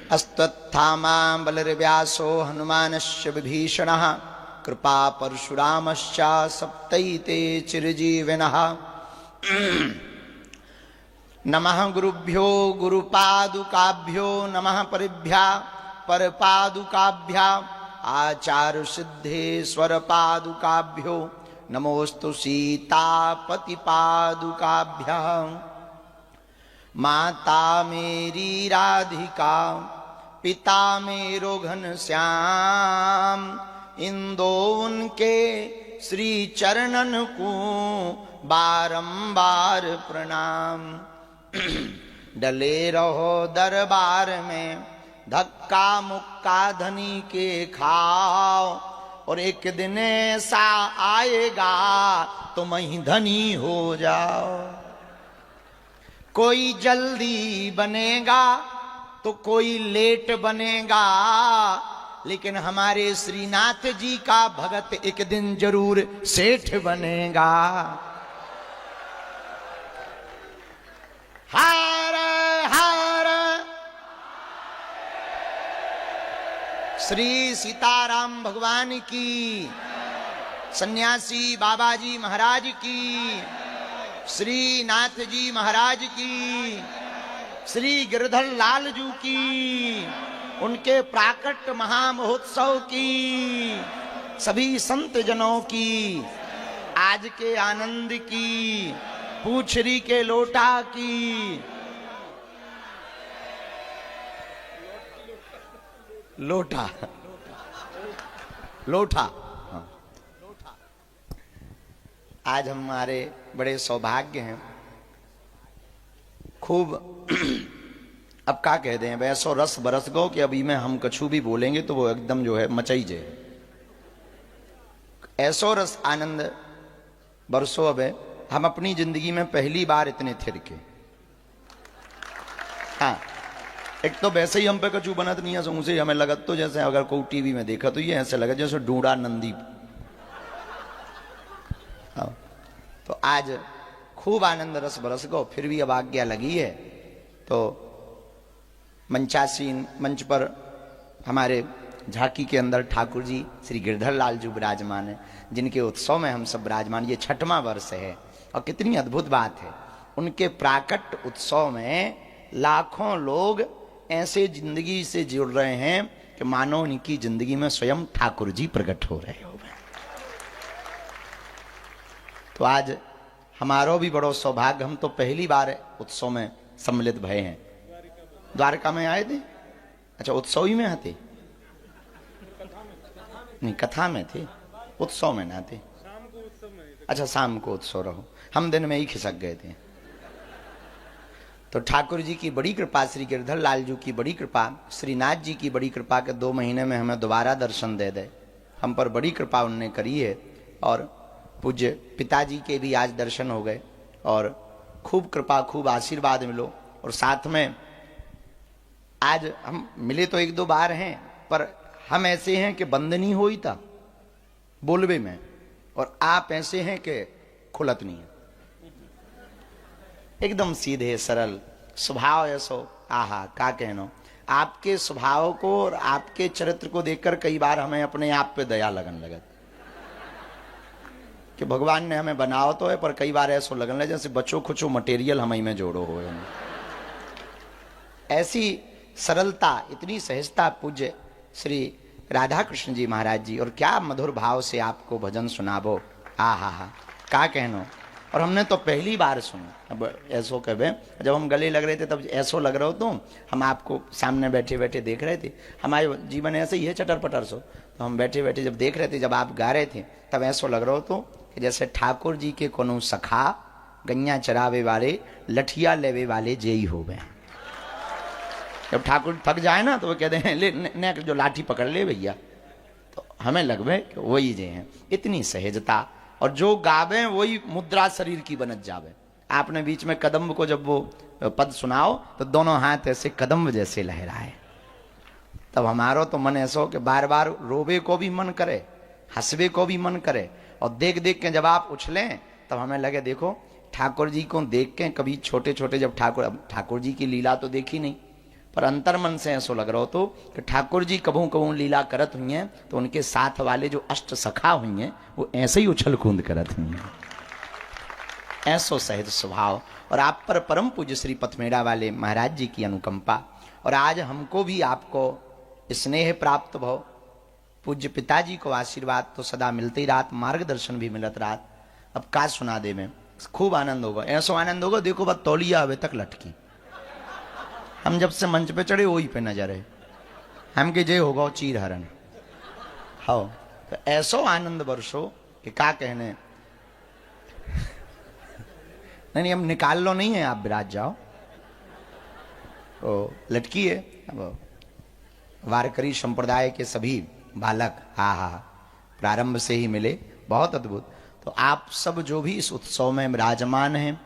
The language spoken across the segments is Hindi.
अस्तत्थामा बलर्व्यासो हनुमानश्च विभीषणः कृपा परशुरामश्च सप्तैते चिरजीविनः। नमः गुरुभ्यो गुरुपादुकाभ्यो नमः परिभ्या परपादुकाभ्या आचार्य सिद्धेश्वर पादुकाभ्यो नमोस्तु सीतापति पादुकाभ्यां। माता मेरी राधिका पिता मेरो घनश्याम इन दोनों के श्री चरणन को बारंबार प्रणाम। डले रहो दरबार में धक्का मुक्का धनी के खाओ और एक दिन ऐसा आएगा तुम ही धनी हो जाओ। कोई जल्दी बनेगा तो कोई लेट बनेगा, लेकिन हमारे श्रीनाथ जी का भगत एक दिन जरूर सेठ बनेगा। हर हर श्री सीताराम भगवान की, सन्यासी बाबा जी महाराज की, श्री नाथ जी महाराज की, श्री गिरधर लाल जू की, उनके प्राकट महामहोत्सव की, सभी संत जनों की, आज के आनंद की, पूछरी के लोटा की। लोटा लोटा हाँ। आज हमारे बड़े सौभाग्य हैं, खूब अब क्या कह दें, वैसो रस बरस गो कि अभी में हम कछु भी बोलेंगे तो वो एकदम जो है मचाई जे। ऐसो रस आनंद बरसो। अब हम अपनी जिंदगी में पहली बार इतने थिरके। हाँ, एक तो वैसे ही हम पे कछु बनत नहीं है, उसे हमें लगत तो जैसे अगर कोई टीवी में देखा तो ये ऐसे लगा जैसे ढूंढा नंदी। हाँ, तो आज खूब आनंद रस बरस गो। फिर भी अब आज्ञा लगी है तो मंचासीन मंच पर हमारे झांकी के अंदर ठाकुर जी श्री गिरधर लाल जी विराजमान है, जिनके उत्सव में हम सब विराजमान। ये 6वां वर्ष है और कितनी अद्भुत बात है, उनके प्राकट उत्सव में लाखों लोग ऐसे जिंदगी से जुड़ रहे हैं कि मानो उनकी जिंदगी में स्वयं ठाकुर जी प्रकट हो रहे हो। तो आज हमारो भी बड़ो सौभाग्य, हम तो पहली बार उत्सव में सम्मिलित भये हैं। द्वारका में आए थे? अच्छा, उत्सव ही में आते? नहीं, कथा में थे, उत्सव में ना थे। अच्छा, शाम को उत्सव रहो, हम दिन में ही खिसक गए थे। तो ठाकुर जी की बड़ी कृपा, श्री गिरधर लाल जी की बड़ी कृपा, श्रीनाथ जी की बड़ी कृपा के 2 महीने में हमें दोबारा दर्शन दे दे, हम पर बड़ी कृपा उन्होंने करी है। और पूज्य पिताजी के भी आज दर्शन हो गए और खूब कृपा, खूब आशीर्वाद मिलो। और साथ में आज हम मिले तो 1-2 बार हैं, पर हम ऐसे हैं कि बंद नहीं हो ही था बोलबे में, और आप ऐसे हैं कि खुलत नहीं है, एकदम सीधे सरल स्वभाव ऐसो। आहा, का कहनो, आपके स्वभाव को और आपके चरित्र को देखकर कई बार हमें अपने आप पे दया लगन लगे कि भगवान ने हमें बनाओ तो है, पर कई बार ऐसो लगन लगे जैसे बच्चों खुचो मटेरियल हम में जोड़ो हो। ऐसी सरलता, इतनी सहजता पूज्य श्री राधा कृष्ण जी महाराज जी, और क्या मधुर भाव से आपको भजन सुनाबो। आहा, का कहनो। और हमने तो पहली बार सुना। अब ऐसो कहे, जब हम गले लग रहे थे तब ऐसो लग रहा हो, तो हम आपको सामने बैठे बैठे देख रहे थे। हमारे जीवन ऐसे ही है, चटर पटर सो। तो हम बैठे बैठे जब देख रहे थे, जब आप गा रहे थे, तब ऐसो लग रहा हो तो कि जैसे ठाकुर जी के कोनो सखा, गैया चरावे वाले, लठिया लेवे वाले जेई हो गए। जब ठाकुर थक जाए ना तो वो कहते हैं ले ने जो लाठी पकड़ ले भैया, तो हमें लगवे कि वही जे हैं। इतनी सहजता, और जो गावे वही मुद्रा शरीर की बनत जावे। आपने बीच में कदम्ब को जब वो पद सुनाओ तो दोनों हाथ ऐसे कदम्ब जैसे लहराए, तब हमारो तो मन ऐसा हो कि बार बार रोवे को भी मन करे, हंसवे को भी मन करे। और देख देख के जब आप उछलें तब हमें लगे देखो ठाकुर जी को देख के, कभी छोटे छोटे जब ठाकुर जी की लीला तो देखी नहीं, पर अंतर्मन से ऐसा लग रहा हो तो कि ठाकुर जी कभू कभू लीला करत हुई हैं तो उनके साथ वाले जो अष्ट सखा हुई हैं वो ऐसे ही उछल कूद करत हुई हैं, ऐसो सहज स्वभाव। और आप पर परम पूज्य श्री पथमेड़ा वाले महाराज जी की अनुकंपा, और आज हमको भी आपको स्नेह प्राप्त भव। पूज्य पिताजी को आशीर्वाद तो सदा मिलते ही रात, मार्गदर्शन भी मिलत रात। अब का सुना दे में खूब आनंद होगा, ऐसो आनंद होगा देखो बस तौलिया अभी तक लटकी। हम जब से मंच पे चढ़े वही पे नजर है, हम के जय होगा चीर हरण हो, तो ऐसो आनंद वर्षो कि का कहने। नहीं हम निकाल लो नहीं है, आप विराज जाओ। तो लटकी है। अब वारकरी संप्रदाय के सभी बालक हा प्रारंभ से ही मिले, बहुत अद्भुत। तो आप सब जो भी इस उत्सव में विराजमान हैं,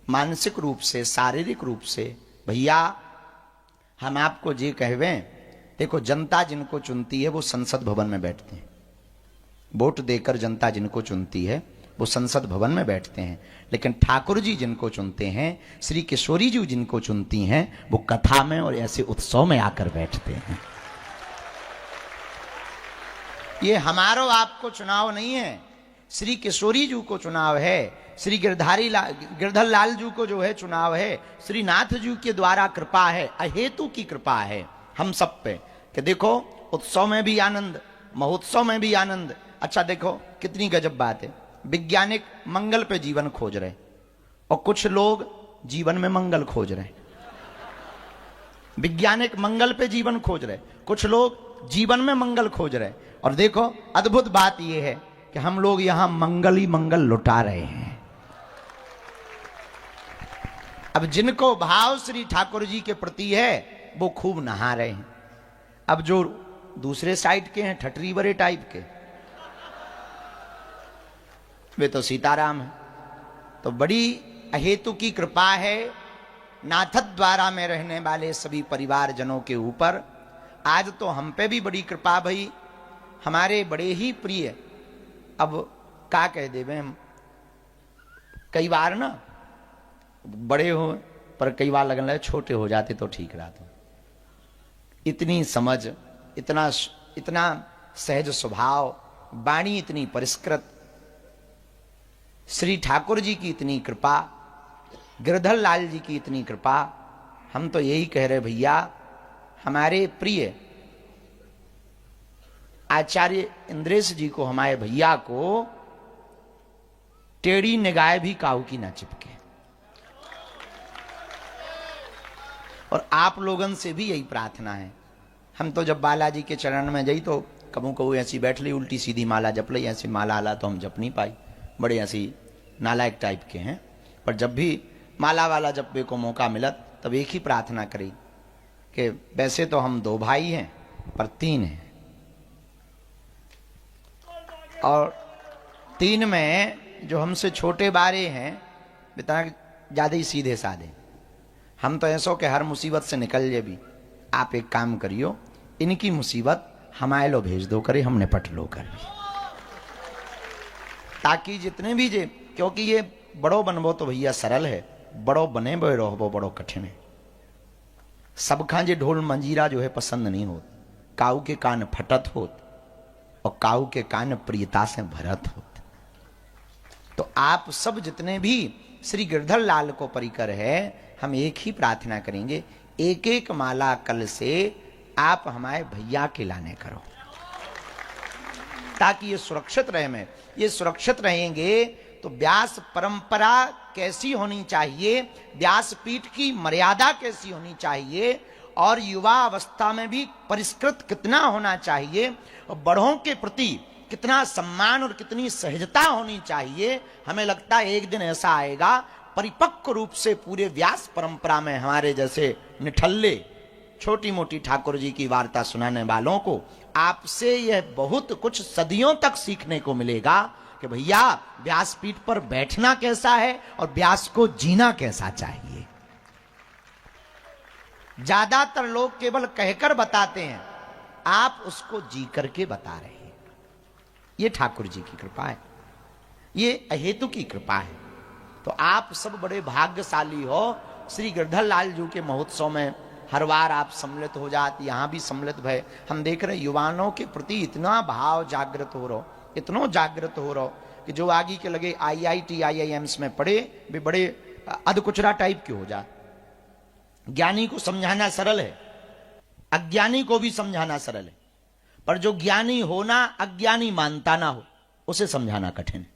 मानसिक रूप से शारीरिक रूप से, भैया हम आपको ये कहवें, देखो जनता जिनको चुनती है वो संसद भवन में बैठते हैं। वोट देकर जनता जिनको चुनती है वो संसद भवन में बैठते हैं, लेकिन ठाकुर जी जिनको चुनते हैं, श्री किशोरी जी जिनको चुनती हैं, वो कथा में और ऐसे उत्सव में आकर बैठते हैं। ये हमारो आपको चुनाव नहीं है, श्री किशोरी जी को चुनाव है, श्री गिरधर लाल जी को जो है चुनाव है, श्री नाथ जी के द्वारा कृपा है, अहेतु की कृपा है हम सब पे कि देखो उत्सव में भी आनंद, महोत्सव में भी आनंद। अच्छा देखो कितनी गजब बात है, वैज्ञानिक मंगल पे जीवन खोज रहे और कुछ लोग जीवन में मंगल खोज रहे। वैज्ञानिक मंगल पे जीवन खोज रहे, कुछ लोग जीवन में मंगल खोज रहे। और देखो अद्भुत बात यह है कि हम लोग यहां मंगल ही मंगल लुटा रहे हैं। अब जिनको भाव श्री ठाकुर जी के प्रति है वो खूब नहा रहे हैं। अब जो दूसरे साइड के हैं ठटरी बरे टाइप के, वे तो सीताराम है। तो बड़ी अहेतु की कृपा है नाथ द्वारा में रहने वाले सभी परिवारजनों के ऊपर। आज तो हम पे भी बड़ी कृपा भई, हमारे बड़े ही प्रिय, अब का कह देवे हम, कई बार ना बड़े हो पर कई बार लगने लगे छोटे हो जाते तो ठीक रहा। तो इतनी समझ, इतना सहज स्वभाव, वाणी इतनी परिष्कृत, श्री ठाकुर जी की इतनी कृपा, गिरधर लाल जी की इतनी कृपा। हम तो यही कह रहे भैया, हमारे प्रिय आचार्य इंद्रेश जी को, हमारे भैया को टेढ़ी निगाह भी काऊ की ना चिपके। और आप लोगन से भी यही प्रार्थना है। हम तो जब बालाजी के चरण में जाई तो कबू कबू ऐसी बैठ ली, उल्टी सीधी माला जप ली, ऐसी माला आला तो हम जप नहीं पाई, बड़े ऐसी नालायक टाइप के हैं। पर जब भी माला वाला जपने को मौका मिला तब एक ही प्रार्थना करी कि वैसे तो हम 2 भाई हैं पर 3 हैं, और 3 में जो हमसे छोटे बारे हैं इतना ज्यादा ही सीधे साधे। हम तो ऐसो कि हर मुसीबत से निकल जे भी, आप एक काम करियो, इनकी मुसीबत हमारे लो भेज दो करे, हम निपट लो कर भी, ताकि जितने भी जे, क्योंकि ये बड़ो बनबो तो भैया सरल है, बड़ो बने बो रहो बड़ो कठिन है। सबका जे ढोल मंजीरा जो है पसंद नहीं होत, काऊ के कान फटत होत और काऊ के कान प्रियता से भरत होत। तो आप सब जितने भी श्री गिरधर लाल को परिकर है, हम एक ही प्रार्थना करेंगे, एक एक माला कल से आप हमारे भैया के लाने करो, ताकि ये सुरक्षित रहे। में ये सुरक्षित रहेंगे तो व्यास परंपरा कैसी होनी चाहिए, व्यासपीठ की मर्यादा कैसी होनी चाहिए, और युवा अवस्था में भी परिष्कृत कितना होना चाहिए, और बड़ों के प्रति कितना सम्मान और कितनी सहजता होनी चाहिए। हमें लगता है एक दिन ऐसा आएगा परिपक्व रूप से पूरे व्यास परंपरा में हमारे जैसे निठल्ले छोटी मोटी ठाकुर जी की वार्ता सुनाने वालों को आपसे यह बहुत कुछ सदियों तक सीखने को मिलेगा कि भैया व्यासपीठ पर बैठना कैसा है और व्यास को जीना कैसा चाहिए। ज्यादातर लोग केवल कहकर बताते हैं, आप उसको जी करके बता रहे हैं। ये ठाकुर जी की कृपा है, ये अहेतु की कृपा है। तो आप सब बड़े भाग्यशाली हो, श्री गिरधर लाल जी के महोत्सव में हर बार आप सम्मिलित हो जाते, यहाँ भी सम्मिलित भय। हम देख रहे युवाओं के प्रति इतना भाव जागृत हो रहा, इतना जागृत हो रहा कि जो आगे के लगे IIT IIMs में पढ़े भी बड़े अधकुचरा टाइप के हो जा। ज्ञानी को समझाना सरल है, अज्ञानी को भी समझाना सरल है, पर जो ज्ञानी होना अज्ञानी मानता ना हो उसे समझाना कठिन है।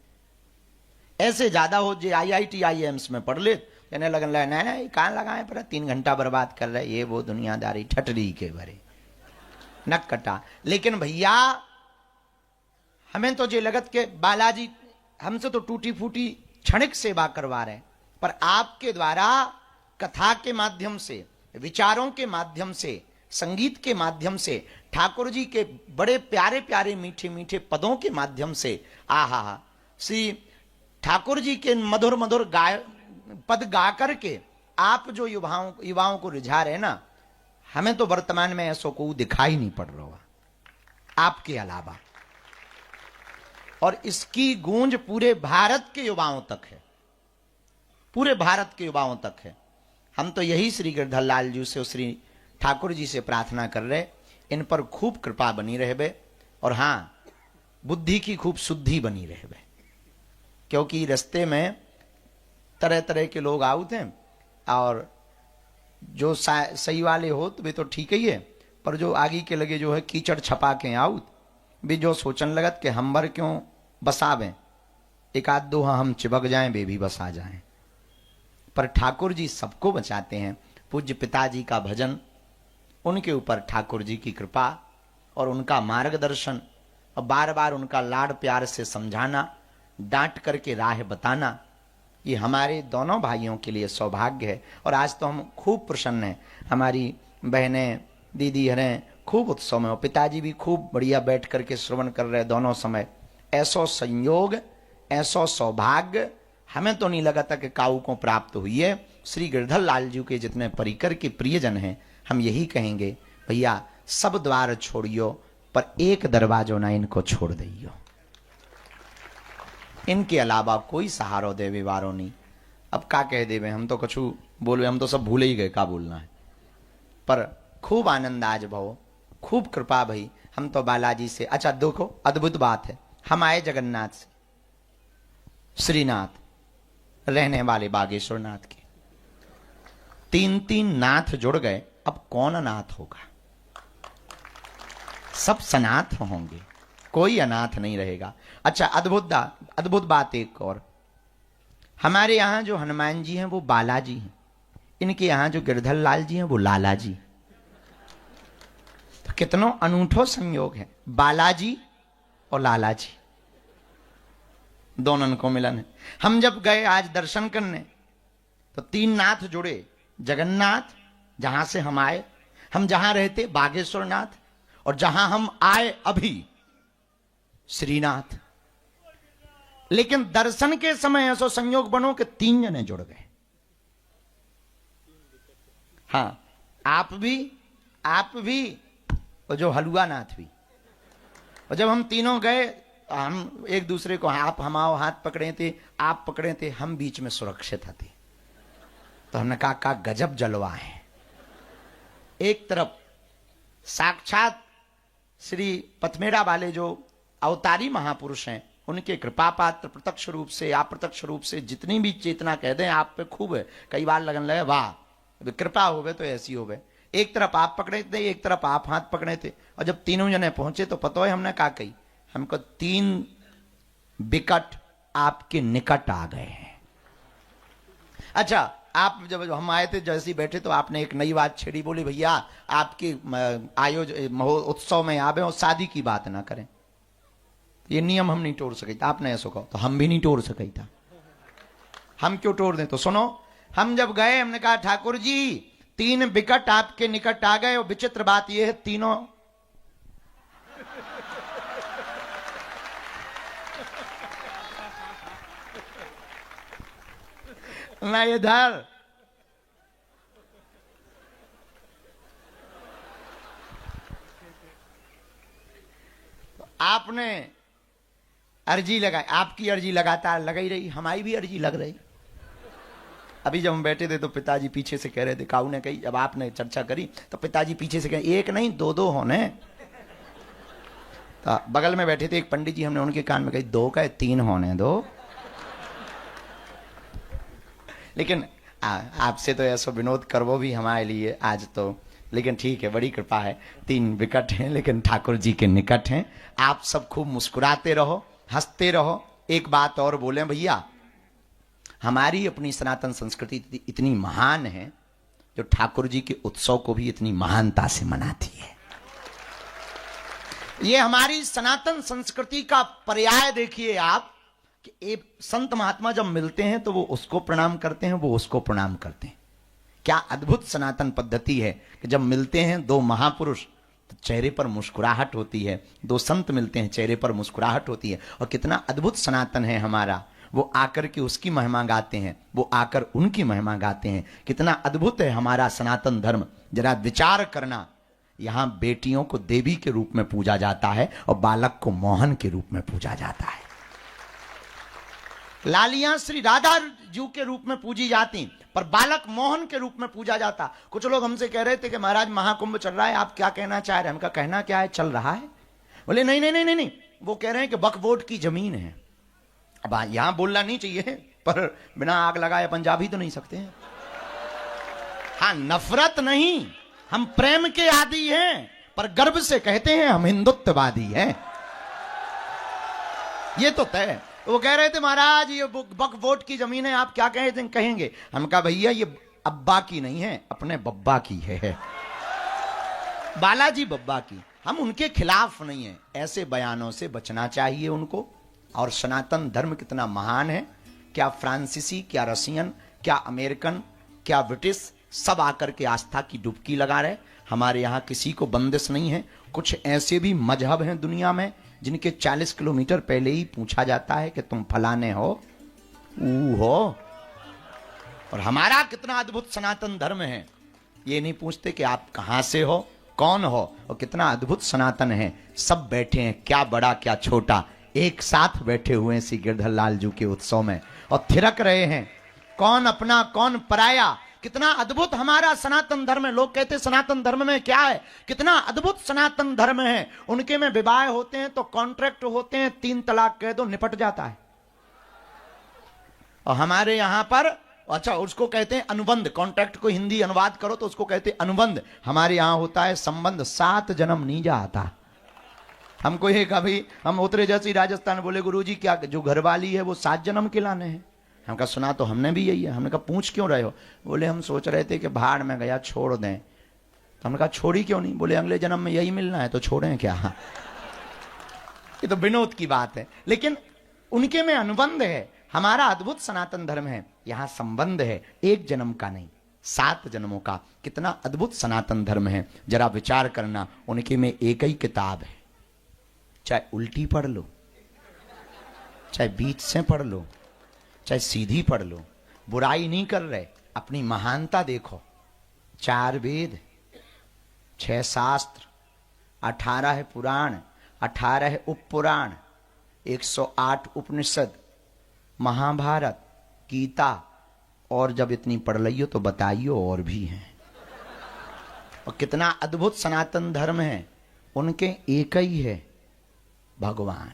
ऐसे ज्यादा हो जो IIT IIMs में पढ़ ले, कहने लगन नहीं कहाँ लगाए पर 3 घंटा बर्बाद कर रहे, ये वो दुनियादारी ठटरी के भरे नक कटा। लेकिन भैया हमें तो जे लगत के बालाजी हमसे तो टूटी फूटी क्षणिक सेवा करवा रहे हैं, पर आपके द्वारा कथा के माध्यम से, विचारों के माध्यम से, संगीत के माध्यम से, ठाकुर जी के बड़े प्यारे प्यारे मीठे मीठे पदों के माध्यम से, आहा श्री ठाकुर जी के मधुर मधुर पद गा करके आप जो युवाओं को रिझा रहे ना, हमें तो वर्तमान में ऐसा को दिखाई नहीं पड़ रहा आपके अलावा। और इसकी गूंज पूरे भारत के युवाओं तक है, पूरे भारत के युवाओं तक है। हम तो यही श्री गिरधर लाल जी से, श्री ठाकुर जी से प्रार्थना कर रहे, इन पर खूब कृपा बनी रहे, और हाँ बुद्धि की खूब शुद्धि बनी रहे, क्योंकि रास्ते में तरह तरह के लोग आउत हैं, और जो सही वाले हो तो वे तो ठीक ही है, पर जो आगे के लगे जो है कीचड़ छपा के आउत भी जो सोचन लगत कि हम बर क्यों बसावें, एक आध दो हम चिपक जाएं वे भी बसा जाएं। पर ठाकुर जी सबको बचाते हैं। पूज्य पिताजी का भजन, उनके ऊपर ठाकुर जी की कृपा और उनका मार्गदर्शन, और बार बार उनका लाड प्यार से समझाना, डांट करके राह बताना, ये हमारे दोनों भाइयों के लिए सौभाग्य है। और आज तो हम खूब प्रसन्न हैं, हमारी बहनें दीदी हरें खूब उत्सव में, और पिताजी भी खूब बढ़िया बैठ करके श्रवण कर रहे दोनों समय। ऐसो संयोग, ऐसो सौभाग्य हमें तो नहीं लगा था कि काऊ को प्राप्त हुई है। श्री गिरधर लाल जी के जितने परिकर के प्रियजन हैं, हम यही कहेंगे भैया सब द्वार छोड़ियो पर एक दरवाजो ना इनको छोड़ दियो, इनके अलावा कोई सहारो देवे वारो नहीं। अब का कह देवे, हम तो कछु बोलवे, हम तो सब भूले ही गए का बोलना है। पर खूब आनंद आज भव, खूब कृपा भई। हम तो बालाजी से, अच्छा देखो अद्भुत बात है, हम आए जगन्नाथ से, श्रीनाथ रहने वाले बागेश्वर नाथ के, 3 नाथ जुड़ गए, अब कौन अनाथ होगा? सब सनाथ होंगे, कोई अनाथ नहीं रहेगा। अच्छा अद्भुत बात एक और, हमारे यहां जो हनुमान जी हैं वो बालाजी हैं, इनके यहां जो गिरधर लाल जी हैं वो लाला जी। तो कितनो अनूठो संयोग है, बालाजी और लाला जी दोनों को मिलन है। हम जब गए आज दर्शन करने तो 3 नाथ जुड़े, जगन्नाथ जहां से हम आए, हम जहां रहते बागेश्वर नाथ, और जहां हम आए अभी श्रीनाथ। लेकिन दर्शन के समय ऐसा संयोग बनो कि 3 जने जुड़ गए। हाँ आप भी और जो हलुआ नाथ भी। और जब हम तीनों गए, हम एक दूसरे को आप हमाओ हाथ पकड़े थे, आप पकड़े थे, हम बीच में सुरक्षित थे। तो हमने कहा गजब जलवा है। एक तरफ साक्षात श्री पथमेड़ा वाले जो अवतारी महापुरुष हैं, उनके कृपा पात्र प्रत्यक्ष रूप से अप्रत्यक्ष रूप से जितनी भी चेतना कह दें आप पे खूब है। कई बार लगन लगे वाह कृपा होवे तो ऐसी होवे। एक तरफ आप पकड़े थे, एक तरफ आप हाथ पकड़े थे, और जब तीनों जने पहुंचे तो पता है हमने क्या कही, हमको 3 विकट आपके निकट आ गए हैं। अच्छा आप जब हम आए थे, जैसे बैठे तो आपने एक नई बात छेड़ी, बोली भैया आपके उत्सव में आवे और शादी की बात ना करें। ये नियम हम नहीं तोड़ सके था, आपने ऐसा कहा तो हम भी नहीं तोड़ सके था, हम क्यों तोड़ दें। तो सुनो, हम जब गए हमने कहा ठाकुर जी 3 विकट आपके निकट आ गए, और विचित्र बात यह है तीनों ना इधर आपने अर्जी लगाई, आपकी अर्जी लगातार लगाई रही, हमारी भी अर्जी लग रही। अभी जब हम बैठे थे तो पिताजी पीछे से कह रहे थे, काऊ ने कही, जब आपने चर्चा करी तो पिताजी पीछे से कहे एक नहीं दो दो होने। तो बगल में बैठे थे एक पंडित जी, हमने उनके कान में कही दो का तीन होने दो। लेकिन आपसे तो ऐसा विनोद करवो भी हमारे लिए आज तो, लेकिन ठीक है, बड़ी कृपा है। तीन विकट हैं लेकिन ठाकुर जी के निकट हैं। आप सब खूब मुस्कुराते रहो, हंसते रहो। एक बात और बोले भैया, हमारी अपनी सनातन संस्कृति इतनी महान है जो ठाकुर जी के उत्सव को भी इतनी महानता से मनाती है। ये हमारी सनातन संस्कृति का पर्याय देखिए आप, कि एक संत महात्मा जब मिलते हैं तो वो उसको प्रणाम करते हैं, वो उसको प्रणाम करते हैं। क्या अद्भुत सनातन पद्धति है कि जब मिलते हैं दो महापुरुष तो चेहरे पर मुस्कुराहट होती है, दो संत मिलते हैं चेहरे पर मुस्कुराहट होती है। और कितना अद्भुत सनातन है हमारा, वो आकर के उसकी महिमा गाते हैं, वो आकर उनकी महिमा गाते हैं। कितना अद्भुत है हमारा सनातन धर्म। जरा विचार करना, यहां बेटियों को देवी के रूप में पूजा जाता है और बालक को मोहन के रूप में पूजा जाता है। लालियां श्री राधा जू के रूप में पूजी जाती, पर बालक मोहन के रूप में पूजा जाता। कुछ लोग हमसे कह रहे थे कि महाराज महाकुंभ चल रहा है, आप क्या कहना चाह रहे हैं? हमका कहना क्या है, चल रहा है। बोले नहीं नहीं नहीं नहीं नहीं, वो कह रहे हैं कि वक्फ बोर्ड की जमीन है। अब यहां बोलना नहीं चाहिए, पर बिना आग लगाए पंजाबी तो नहीं सकते हैं। हाँ, नफरत नहीं, हम प्रेम के आदी हैं, पर गर्व से कहते हैं हम हिंदुत्ववादी हैं। ये तो तय है। वो कह रहे थे महाराज ये वक्फ बोर्ड की जमीन है, आप क्या कहेंगे? हम कहा भैया ये अब्बा की नहीं है, अपने बब्बा की है, बालाजी बब्बा की। हम उनके खिलाफ नहीं है, ऐसे बयानों से बचना चाहिए उनको। और सनातन धर्म कितना महान है, क्या फ्रांसीसी, क्या रशियन, क्या अमेरिकन, क्या ब्रिटिश, सब आकर के आस्था की डुबकी लगा रहे। हमारे यहाँ किसी को बंदिश नहीं है। कुछ ऐसे भी मजहब हैं दुनिया में जिनके 40 किलोमीटर पहले ही पूछा जाता है कि तुम फलाने हो, ऊ हो। और हमारा कितना अद्भुत सनातन धर्म है, ये नहीं पूछते कि आप कहां से हो, कौन हो, और कितना अद्भुत सनातन है। सब बैठे हैं, क्या बड़ा क्या छोटा, एक साथ बैठे हुए हैं श्री गिरधर लाल जी के उत्सव में और थिरक रहे हैं। कौन अपना कौन पराया, कितना अद्भुत हमारा सनातन धर्म है। लोग कहते सनातन धर्म में क्या है, कितना अद्भुत सनातन धर्म है। उनके में विवाह होते हैं तो कॉन्ट्रैक्ट होते हैं, 3 तलाक कह दो निपट जाता है। और हमारे यहां पर, अच्छा उसको कहते हैं अनुबंध, कॉन्ट्रैक्ट को हिंदी अनुवाद करो तो उसको कहते हैं अनुबंध। हमारे यहां होता है संबंध, 7 जन्म नहीं जाता। हमको ये कभी, हम उतरे जैसे राजस्थान, बोले गुरुजी क्या जो घरवाली है वो 7 जन्म के लाने हैं। हमका सुना तो हमने भी यही है। हमने कहा पूछ क्यों रहे हो? बोले हम सोच रहे थे कि भाड़ में गया छोड़ दें। तो हमने कहा छोड़ी क्यों नहीं? बोले अगले जन्म में यही मिलना है तो छोड़ें क्या। ये तो विनोद की बात है, लेकिन उनके में अनुबंध है। हमारा अद्भुत सनातन धर्म है, यहां संबंध है, 1 जन्म का नहीं 7 जन्मों का। कितना अद्भुत सनातन धर्म है, जरा विचार करना। उनके में एक ही किताब है, चाहे उल्टी पढ़ लो, चाहे बीच से पढ़ लो, चाहे सीधी पढ़ लो, बुराई नहीं कर रहे। अपनी महानता देखो। 4 वेद, 6 शास्त्र, 18 पुराण, 18 उपपुराण, 108 उपनिषद, महाभारत, गीता, और जब इतनी पढ़ लियो तो बताइयो और भी हैं। और कितना अद्भुत सनातन धर्म है। उनके एक ही है भगवान।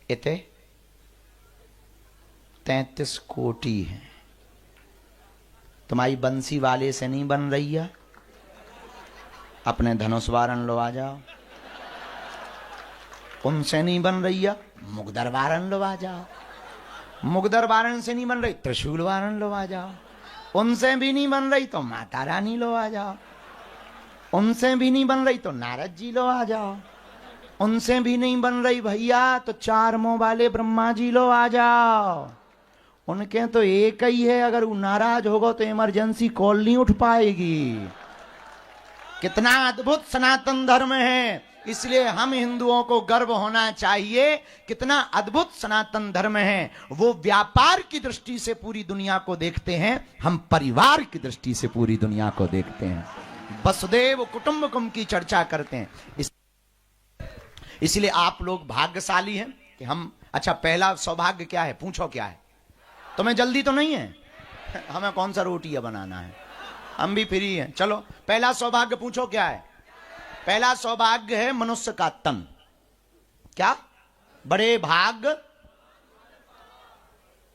इतने 33 कोटि है। तुम्हारी बंसी वाले से नहीं बन रही है, अपने धनुष वारन लो आ जाओ। उनसे नहीं बन रही है, मुगदर वारन लो आ जाओ। मुगदर वारन से नहीं बन रही, त्रिशूल वारन लो आ जाओ। उनसे भी नहीं बन रही तो माता रानी लो आ जाओ। उनसे भी नहीं बन रही तो नारद जी लो आ जाओ। उनसे भी नहीं बन रही भैया तो 4 मुंह वाले ब्रह्मा जी लो आ जाओ। उनके तो एक ही है, अगर वो नाराज होगा तो इमरजेंसी कॉल नहीं उठ पाएगी। कितना अद्भुत सनातन धर्म है, इसलिए हम हिंदुओं को गर्व होना चाहिए। कितना अद्भुत सनातन धर्म है। वो व्यापार की दृष्टि से पूरी दुनिया को देखते हैं, हम परिवार की दृष्टि से पूरी दुनिया को देखते हैं। वसुदेव कुटुंबकम की चर्चा करते हैं। इसलिए आप लोग भाग्यशाली हैं कि हम, अच्छा पहला सौभाग्य क्या है, पूछो क्या है? तुम्हें जल्दी तो नहीं है? हमें कौन सा रोटियां बनाना है, हम भी फ्री हैं। चलो पहला सौभाग्य पूछो क्या है। पहला सौभाग्य है मनुष्य का तन। क्या? बड़े भाग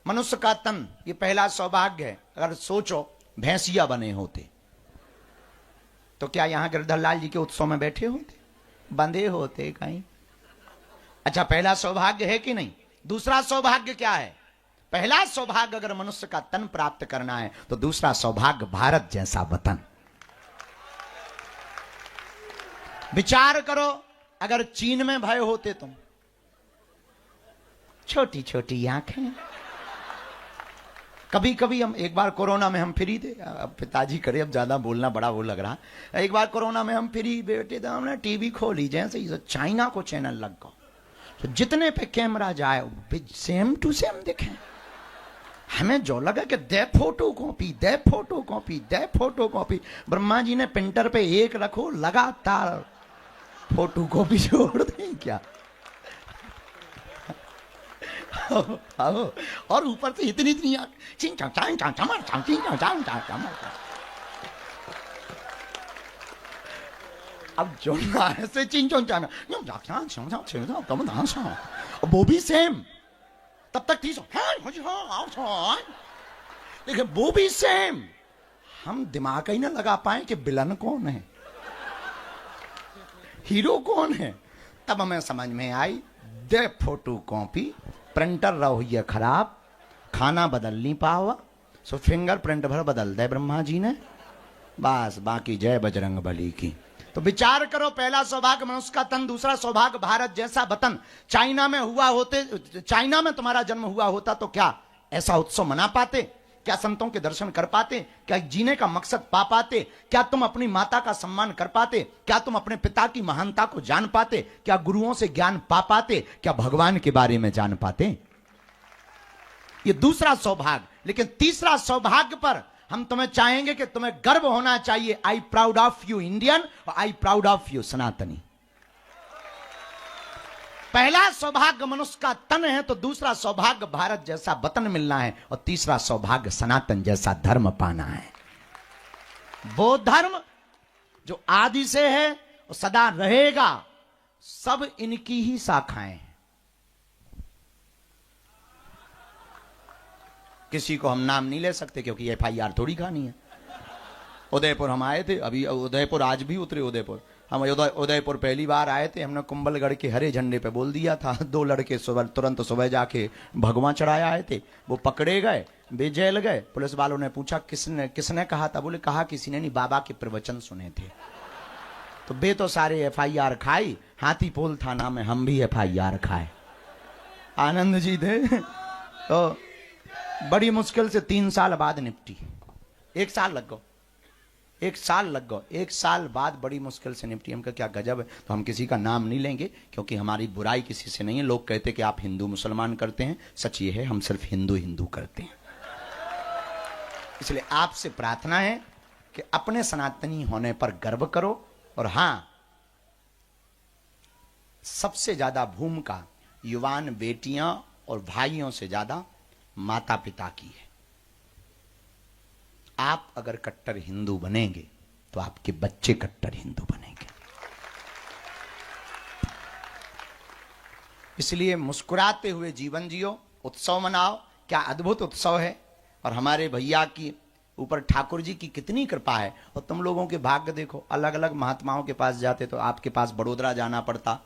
मनुष्य का तन, ये पहला सौभाग्य है। अगर सोचो भैंसिया बने होते तो क्या यहां गिरधर लाल जी के उत्सव में बैठे होते, बंधे होते कहीं? अच्छा, पहला सौभाग्य है कि नहीं? दूसरा सौभाग्य क्या है? पहला सौभाग्य अगर मनुष्य का तन प्राप्त करना है तो दूसरा सौभाग्य भारत जैसा वतन। विचार करो, अगर चीन में भय होते तुम, छोटी छोटी आंखें। कभी कभी हम, एक बार कोरोना में हम फ्री थे, अब पिताजी करे, अब ज्यादा बोलना बड़ा वो लग रहा। एक बार कोरोना में हम फ्री बैठे थे, हमने टीवी खोली, जैसे ही चाइना को चैनल लग गया तो जितने पे कैमरा जाए सेम टू सेम दिखे। हमें जो लगा कि दे फोटो कॉपी, दे फोटो कॉपी, दे फोटो कॉपी। ब्रह्मा जी ने प्रिंटर पे एक रखो, लगातार फोटो कॉपी छोड़ दें क्या? और ऊपर से इतनी इतनी अब जो ऐसे वो भी सेम, तब तक ठीक, देखिए वो भी सेम। हम दिमाग ही ना लगा पाए कि विलन कौन है, हीरो कौन है। तब हमें समझ में आई, दे फोटो कॉपी, प्रिंटर रहो ये खराब, खाना बदल नहीं पावा, सो फिंगर प्रिंट भर बदल दे ब्रह्मा जी ने, बस बाकी जय बजरंग बली की। तो विचार करो, पहला सौभाग्य मनुष्य का तन, दूसरा सौभाग्य भारत जैसा वतन। चाइना में हुआ होते, चाइना में तुम्हारा जन्म हुआ होता तो क्या ऐसा उत्सव मना पाते? क्या संतों के दर्शन कर पाते? क्या जीने का मकसद पा पाते? क्या तुम अपनी माता का सम्मान कर पाते? क्या तुम अपने पिता की महानता को जान पाते? क्या गुरुओं से ज्ञान पा पाते? क्या भगवान के बारे में जान पाते? ये दूसरा सौभाग्य। लेकिन तीसरा सौभाग्य पर हम तुम्हें चाहेंगे कि तुम्हें गर्व होना चाहिए। I proud of you Indian और आई प्राउड ऑफ यू सनातनी। पहला सौभाग्य मनुष्य का तन है तो दूसरा सौभाग्य भारत जैसा वतन मिलना है और तीसरा सौभाग्य सनातन जैसा धर्म पाना है। वो धर्म जो आदि से है और सदा रहेगा। सब इनकी ही शाखाएं। किसी को हम नाम नहीं ले सकते क्योंकि FIR थोड़ी खानी है। उदयपुर हम आए थे, अभी उदयपुर आज भी उतरे उदयपुर। हम उदयपुर पहली बार आए थे, हमने कुंभलगढ़ के हरे झंडे पे बोल दिया था। 2 लड़के तुरंत सुबह जाके भगवा चढ़ाया आए थे, वो पकड़े गए, वे जेल गए। पुलिस वालों ने पूछा किसने कहा था? बोले कहा किसी ने नहीं, बाबा के प्रवचन सुने थे। तो बे तो सारे FIR खाई। हाथीपोल थाना में हम भी FIR खाए। आनंद जी थे तो बड़ी मुश्किल से 3 साल बाद निपटी। 1 साल लग गो, 1 साल लग गो, 1 साल बाद बड़ी मुश्किल से निपटी। हमका क्या गजब है। तो हम किसी का नाम नहीं लेंगे क्योंकि हमारी बुराई किसी से नहीं है। लोग कहते कि आप हिंदू मुसलमान करते हैं, सच ये है हम सिर्फ हिंदू हिंदू करते हैं। इसलिए आपसे प्रार्थना है कि अपने सनातनी होने पर गर्व करो। और हां, सबसे ज्यादा भूमिका युवान बेटियां और भाइयों से ज्यादा माता पिता की है। आप अगर कट्टर हिंदू बनेंगे तो आपके बच्चे कट्टर हिंदू बनेंगे। इसलिए मुस्कुराते हुए जीवन जियो, उत्सव मनाओ। क्या अद्भुत उत्सव है। और हमारे भैया की ऊपर ठाकुर जी की कितनी कृपा है। और तुम लोगों के भाग्य देखो, अलग अलग महात्माओं के पास जाते तो आपके पास बड़ोदरा जाना पड़ता,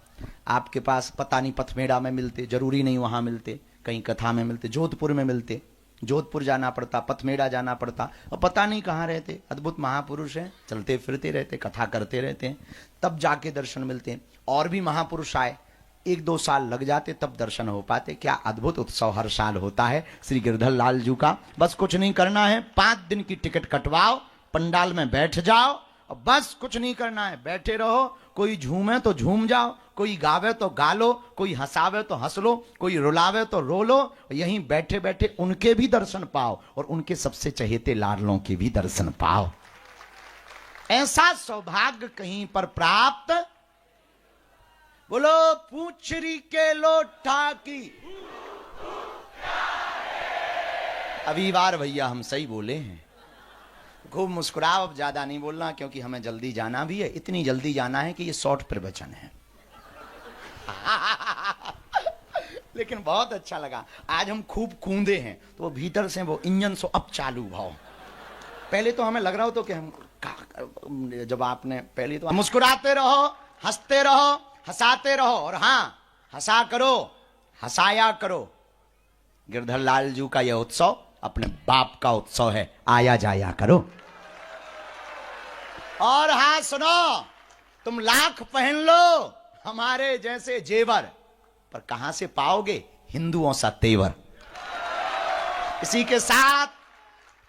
आपके पास पता नहीं पथमेड़ा में मिलते, जरूरी नहीं वहां मिलते, कहीं कथा में मिलते, जोधपुर में मिलते, जोधपुर जाना पड़ता, पथमेड़ा जाना पड़ता, और पता नहीं कहाँ रहते। अद्भुत महापुरुष हैं, चलते फिरते रहते, कथा करते रहते हैं, तब जाके दर्शन मिलते हैं। और भी महापुरुष आए, 1-2 साल लग जाते तब दर्शन हो पाते। क्या अद्भुत उत्सव हर साल होता है श्री गिरधर लाल जी का। बस कुछ नहीं करना है, 5 दिन की टिकट कटवाओ, पंडाल में बैठ जाओ और बस कुछ नहीं करना है, बैठे रहो। कोई झूमे तो झूम जाओ, कोई गावे तो गा लो, कोई हंसावे तो हंस लो, कोई रुलावे तो रो लो। यहीं बैठे बैठे उनके भी दर्शन पाओ और उनके सबसे चहेते लाडलों के भी दर्शन पाओ। ऐसा सौभाग्य कहीं पर प्राप्त। बोलो पूछरी के लोटा की। अभी बार भैया हम सही बोले हैं। खूब मुस्कुराओ, अब ज्यादा नहीं बोलना क्योंकि हमें जल्दी जाना भी है। इतनी जल्दी जाना है कि ये शॉर्ट प्रवचन है। लेकिन बहुत अच्छा लगा। आज हम खूब कूदे हैं तो वो भीतर से वो इंजन सो अब चालू भाव। पहले तो हमें लग रहा हो तो कि हम जब आपने पहले तो मुस्कुराते रहो, हंसते रहो, हंसाते रहो, और हाँ हंसा करो, हंसाया करो। गिरधर लाल जी का यह उत्सव अपने बाप का उत्सव है, आया जाया करो। और हाँ सुनो, तुम लाख पहन लो हमारे जैसे जेवर, पर कहां से पाओगे हिंदुओं सा तेवर। इसी के साथ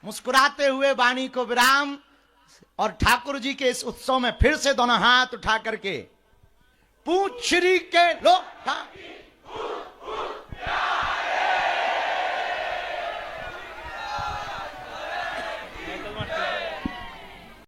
मुस्कुराते हुए वाणी को विराम, और ठाकुर जी के इस उत्सव में फिर से दोनों हाथ उठा करके पूंछ श्री के लो